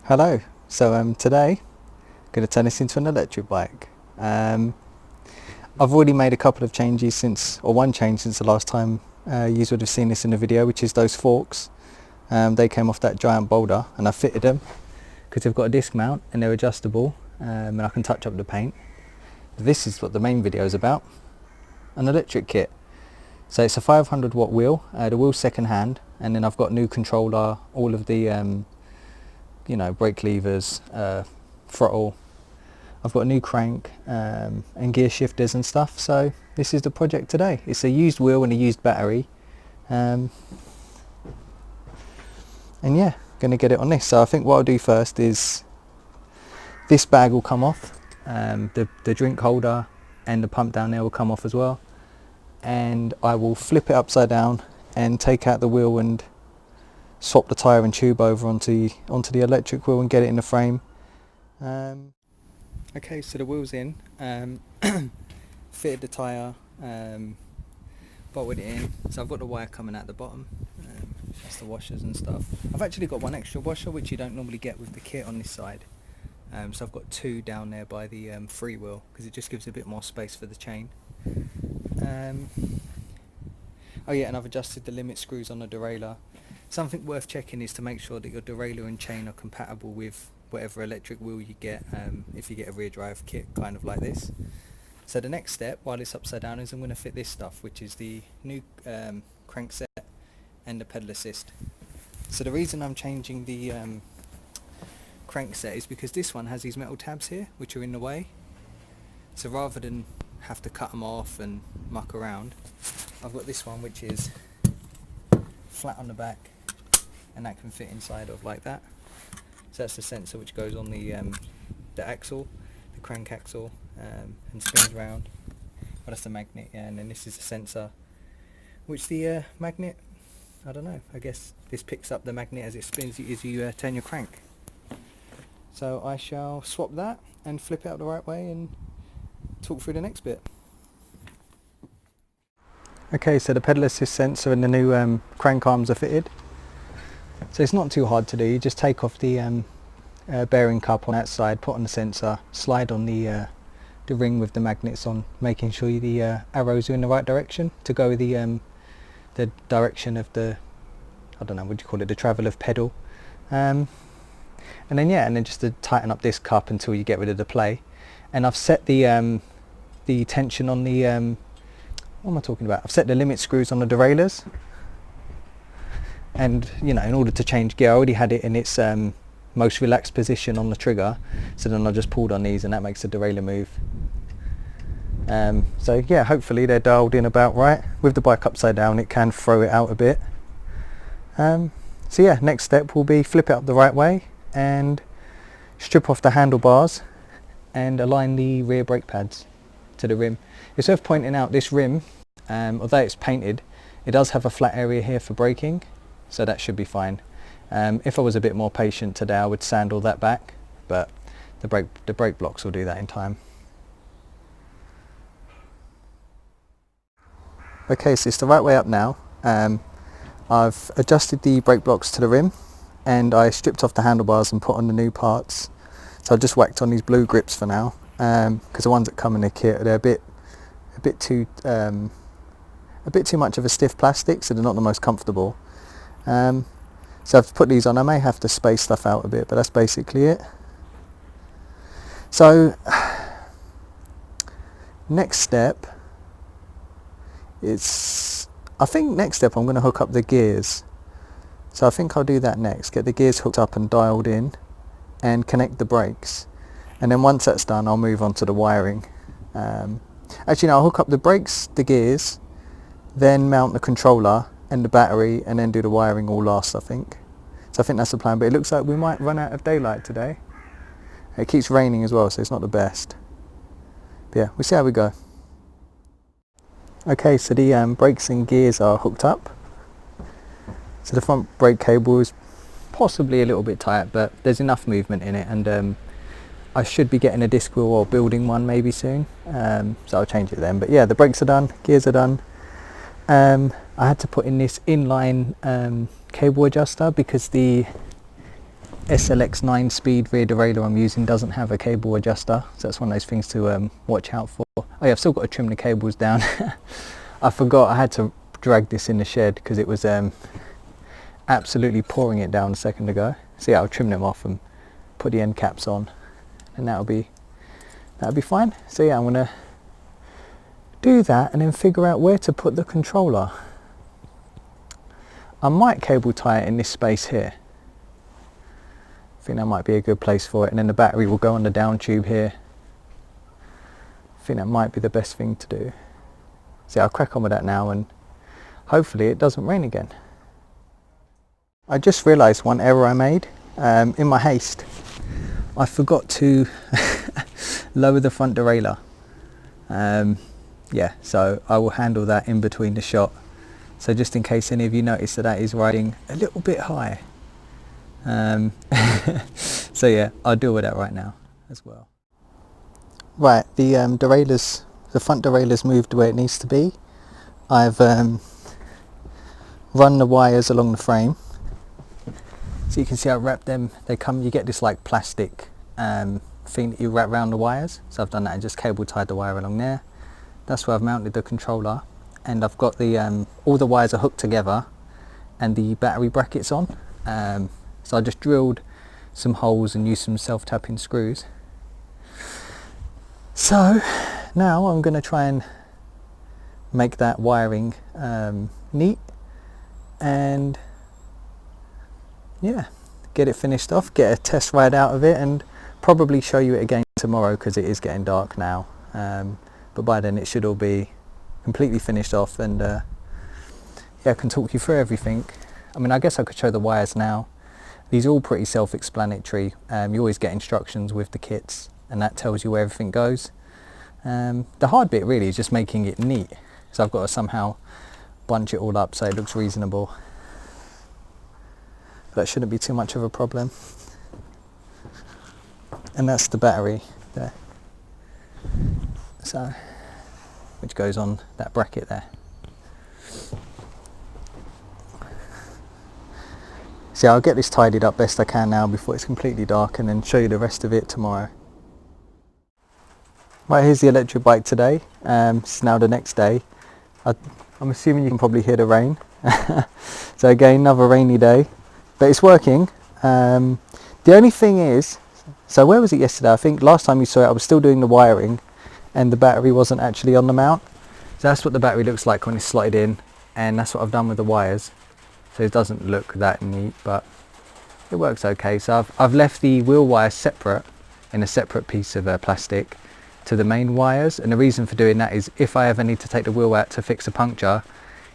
Hello. Today I'm going to turn this into an electric bike. I've already made a couple of changes one change since the last time you would have seen this in the video, which is those forks. They came off that giant boulder and I fitted them because they've got a disc mount and they're adjustable, and I can touch up the paint. This is what the main video is about, an electric kit. So it's a 500 watt wheel, the wheel's second hand, and then I've got new controller, all of the brake levers, throttle. I've got a new crank and gear shifters and stuff. So this is the project today. It's a used wheel and a used battery, and yeah, going to get it on this. So I think what I'll do first is this bag will come off, the drink holder and the pump down there will come off as well, and I will flip it upside down and take out the wheel and swap the tyre and tube over onto the electric wheel and get it in the frame. Okay, so the wheel's in, fitted the tyre, bolted it in. So I've got the wire coming out the bottom, that's the washers and stuff. I've actually got one extra washer which you don't normally get with the kit on this side. So I've got two down there by the free wheel because it just gives a bit more space for the chain. Oh yeah, and I've adjusted the limit screws on the derailleur. Something worth checking is to make sure that your derailleur and chain are compatible with whatever electric wheel you get, if you get a rear drive kit kind of like this. So the next step, while it's upside down, is I'm going to fit this stuff, which is the new crank set and the pedal assist. So the reason I'm changing the crank set is because this one has these metal tabs here which are in the way. So rather than have to cut them off and muck around, I've got this one which is flat on the back and that can fit inside of like that. So that's the sensor which goes on the axle, the crank axle, and spins round. Well, that's the magnet, yeah, and then this is the sensor which the magnet, I don't know, I guess this picks up the magnet as it spins as you turn your crank. So I shall swap that and flip it out the right way and talk through the next bit. Okay, so the pedal assist sensor and the new crank arms are fitted. So it's not too hard to do. You just take off the bearing cup on that side, put on the sensor, slide on the ring with the magnets on, making sure the arrows are in the right direction to go the direction of the, I don't know, what do you call it, the travel of pedal. And then just to tighten up this cup until you get rid of the play. And I've set the tension on the what am I talking about? I've set the limit screws on the derailleurs, and in order to change gear I already had it in its most relaxed position on the trigger, so then I just pulled on these and that makes the derailleur move. So yeah, hopefully they're dialed in about right. With the bike upside down it can throw it out a bit. So yeah, next step will be flip it up the right way and strip off the handlebars and align the rear brake pads to the rim. It's worth pointing out this rim, although it's painted, it does have a flat area here for braking, so that should be fine. If I was a bit more patient today I would sand all that back, but the brake blocks will do that in time. Okay, so it's the right way up now. I've adjusted the brake blocks to the rim and I stripped off the handlebars and put on the new parts. So I've just whacked on these blue grips for now, because the ones that come in the kit, they're a bit too much of a stiff plastic, so they're not the most comfortable. So I've put these on. I may have to space stuff out a bit, but that's basically it. So next step is, I think next step I'm going to hook up the gears. So I think I'll do that next, get the gears hooked up and dialed in and connect the brakes, and then once that's done I'll move on to the wiring. Actually no, I'll hook up the brakes, the gears, then mount the controller and the battery, and then do the wiring all last, I think. So I think that's the plan, but it looks like we might run out of daylight today. It keeps raining as well, so it's not the best. But yeah, we'll see how we go. Okay, so the brakes and gears are hooked up. So the front brake cable is possibly a little bit tight, but there's enough movement in it, and I should be getting a disc wheel or building one maybe soon, so I'll change it then. But yeah, the brakes are done, gears are done. I had to put in this inline cable adjuster because the SLX 9-speed rear derailleur I'm using doesn't have a cable adjuster, so that's one of those things to watch out for. Oh yeah, I've still got to trim the cables down. I forgot I had to drag this in the shed because it was absolutely pouring it down a second ago. So yeah, I'll trim them off and put the end caps on, and that'll be fine. So yeah, I'm gonna do that and then figure out where to put the controller. I might cable tie it in this space here. I think that might be a good place for it, and then the battery will go on the down tube here. I think that might be the best thing to do. So I'll crack on with that now, and hopefully it doesn't rain again. I just realised one error I made. In my haste, I forgot to lower the front derailleur. Yeah, so I will handle that in between the shot. So just in case any of you notice that is riding a little bit high. So yeah, I'll deal with that right now as well. Right, the derailleur's, the front derailleur's moved where it needs to be. I've run the wires along the frame. So you can see I wrapped them, you get this like plastic thing that you wrap around the wires. So I've done that and just cable tied the wire along there. That's where I've mounted the controller, and I've got the all the wires are hooked together and the battery brackets on. So I just drilled some holes and used some self-tapping screws. So now I'm going to try and make that wiring neat, and yeah, get it finished off, get a test ride out of it, and probably show you it again tomorrow because it is getting dark now. But by then it should all be completely finished off, and yeah, I can talk you through everything. I mean, I guess I could show the wires now. These are all pretty self-explanatory. You always get instructions with the kits, and that tells you where everything goes. The hard bit really is just making it neat. So I've got to somehow bunch it all up so it looks reasonable. That shouldn't be too much of a problem. And that's the battery there. So, which goes on that bracket there. So I'll get this tidied up best I can now before it's completely dark, and then show you the rest of it tomorrow. Right, here's the electric bike today. It's now the next day. I'm assuming you can probably hear the rain. So again, another rainy day, but it's working. The only thing is, so where was it yesterday? I think last time you saw it I was still doing the wiring and the battery wasn't actually on the mount. So that's what the battery looks like when it's slotted in, and that's what I've done with the wires. So it doesn't look that neat, but it works okay. So I've left the wheel wire separate in a separate piece of plastic to the main wires, and the reason for doing that is if I ever need to take the wheel out to fix a puncture,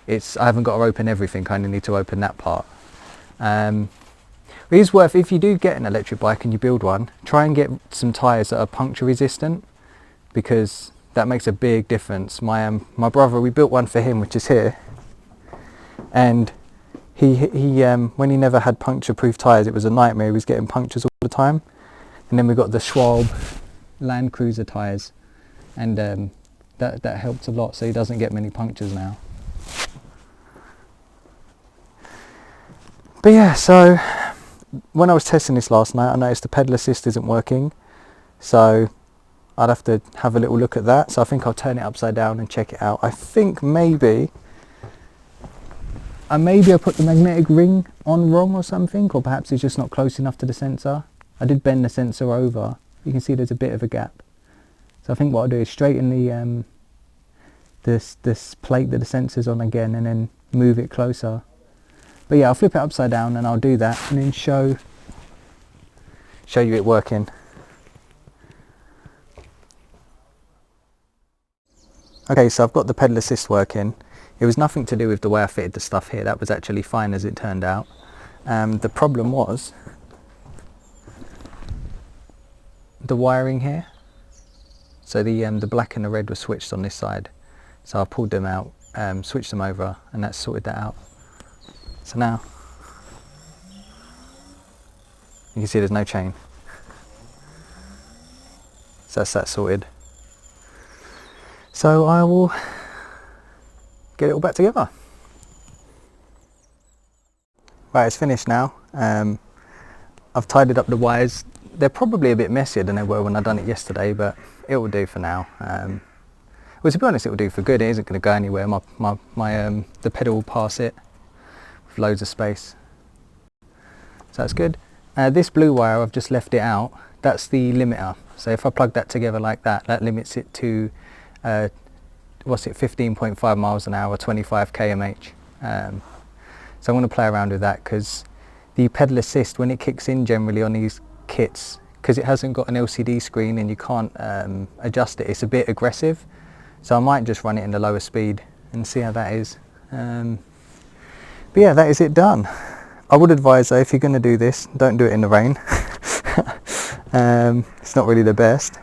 I haven't got to open everything, I only need to open that part. It is worth, if you do get an electric bike and you build one, try and get some tyres that are puncture resistant, because that makes a big difference. My brother, we built one for him, which is here, and he when he never had puncture proof tyres, it was a nightmare. He was getting punctures all the time. And then we got the Schwab Land Cruiser tyres, and that helped a lot, so he doesn't get many punctures now. But yeah, so when I was testing this last night, I noticed the pedal assist isn't working, so I'd have to have a little look at that. So I think I'll turn it upside down and check it out. I think maybe I put the magnetic ring on wrong or something, or perhaps it's just not close enough to the sensor. I did bend the sensor over. You can see there's a bit of a gap. So I think what I'll do is straighten the this plate that the sensor's on again, and then move it closer. But yeah, I'll flip it upside down and I'll do that, and then show you it working. Okay, so I've got the pedal assist working. It was nothing to do with the way I fitted the stuff here. That was actually fine as it turned out. The problem was the wiring here. So the black and the red were switched on this side. So I pulled them out, switched them over, and that sorted that out. So now you can see there's no chain. So that's that sorted. So I will get it all back together. Right, it's finished now. I've tidied up the wires. They're probably a bit messier than they were when I done it yesterday, but it will do for now. Well, to be honest, it will do for good. It isn't going to go anywhere. The pedal will pass it with loads of space, so that's good. This blue wire, I've just left it out. That's the limiter. So if I plug that together like that, that limits it to 15.5 miles an hour, 25 kmh. So I'm going to play around with that, because the pedal assist, when it kicks in generally on these kits, because it hasn't got an LCD screen and you can't adjust it, it's a bit aggressive. So I might just run it in the lower speed and see how that is. But yeah, that is it done. I would advise though, if you're going to do this, don't do it in the rain. It's not really the best.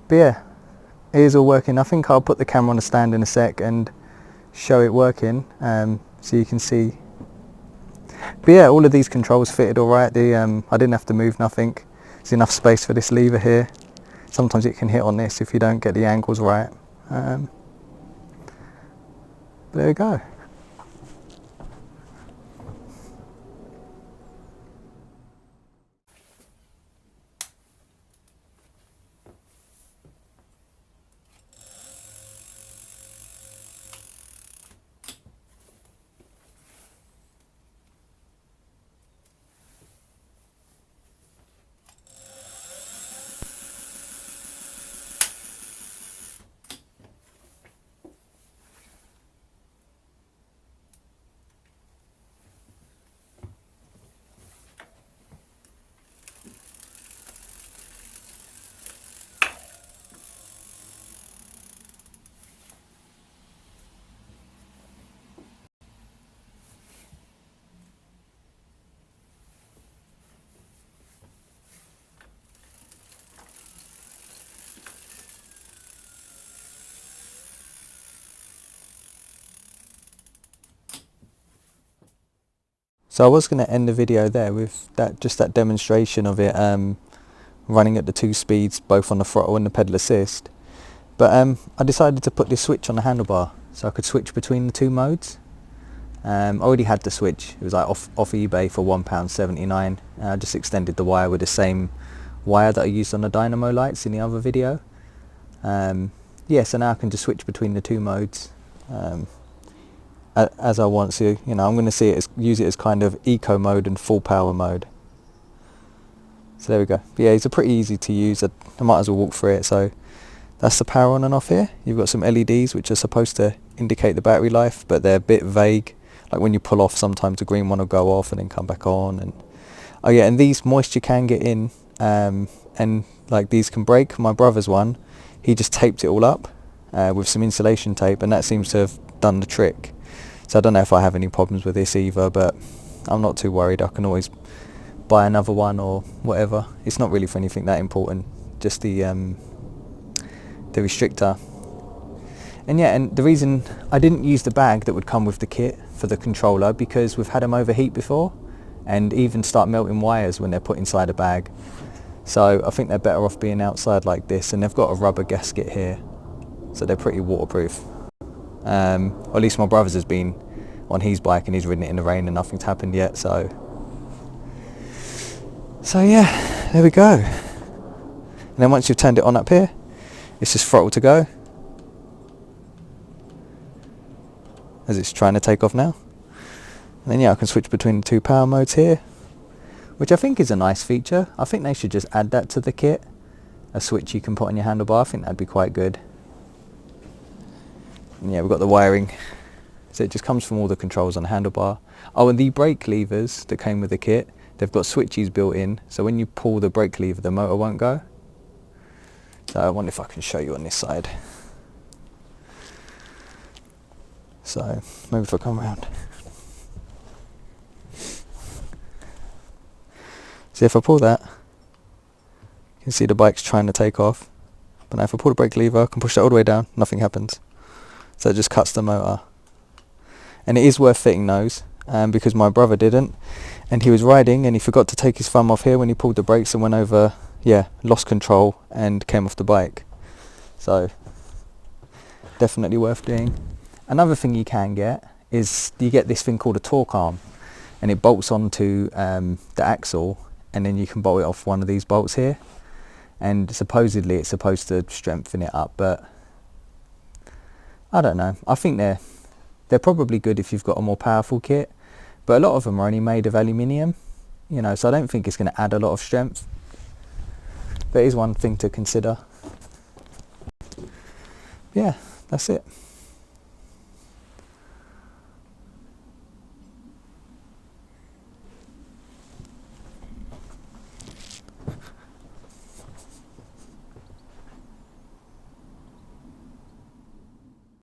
But yeah, it is all working. I think I'll put the camera on a stand in a sec and show it working, so you can see. But yeah, all of these controls fitted all right. I didn't have to move nothing. There's enough space for this lever here. Sometimes it can hit on this if you don't get the angles right. There we go. So I was going to end the video there with that demonstration of it running at the 2 speeds, both on the throttle and the pedal assist. But I decided to put this switch on the handlebar so I could switch between the 2 modes. I already had the switch. It was like off eBay for £1.79. I just extended the wire with the same wire that I used on the dynamo lights in the other video. Yeah, so now I can just switch between the 2 modes as I want to. You know, I'm going to use it as kind of eco mode and full power mode. So there we go. But yeah, it's a pretty easy to use. I might as well walk through it. So that's the power on and off here. You've got some LEDs which are supposed to indicate the battery life, but they're a bit vague. Like when you pull off, sometimes the green one will go off and then come back on. And oh yeah, and these moisture can get in, and like these can break. My brother's one, he just taped it all up with some insulation tape, and that seems to have done the trick. So I don't know if I have any problems with this either, but I'm not too worried. I can always buy another one or whatever. It's not really for anything that important, just the restrictor. And yeah, and the reason I didn't use the bag that would come with the kit for the controller, because we've had them overheat before and even start melting wires when they're put inside a bag. So I think they're better off being outside like this, and they've got a rubber gasket here, so they're pretty waterproof. Or at least my brother's has been on his bike and he's ridden it in the rain and nothing's happened yet. So yeah, there we go. And then once you've turned it on up here, it's just throttle to go, as it's trying to take off now. And then yeah, I can switch between the 2 power modes here, which I think is a nice feature. I think they should just add that to the kit, a switch you can put on your handlebar. I think that'd be quite good. And yeah, we've got the wiring, so it just comes from all the controls on the handlebar. Oh, and the brake levers that came with the kit, they've got switches built in, so when you pull the brake lever the motor won't go. So I wonder if I can show you on this side. So maybe if I come around. See, if I pull that, you can see the bike's trying to take off. But now if I pull the brake lever, I can push that all the way down, nothing happens. So it just cuts the motor. And it is worth fitting those, because my brother didn't. And he was riding and he forgot to take his thumb off here when he pulled the brakes and went over, yeah, lost control and came off the bike. So definitely worth doing. Another thing you can get is you get this thing called a torque arm. and it bolts onto the axle, and then you can bolt it off one of these bolts here, and supposedly it's supposed to strengthen it up, but I don't know. I think they're probably good if you've got a more powerful kit, but a lot of them are only made of aluminium, you know, so I don't think it's going to add a lot of strength. But it is one thing to consider. Yeah, that's it.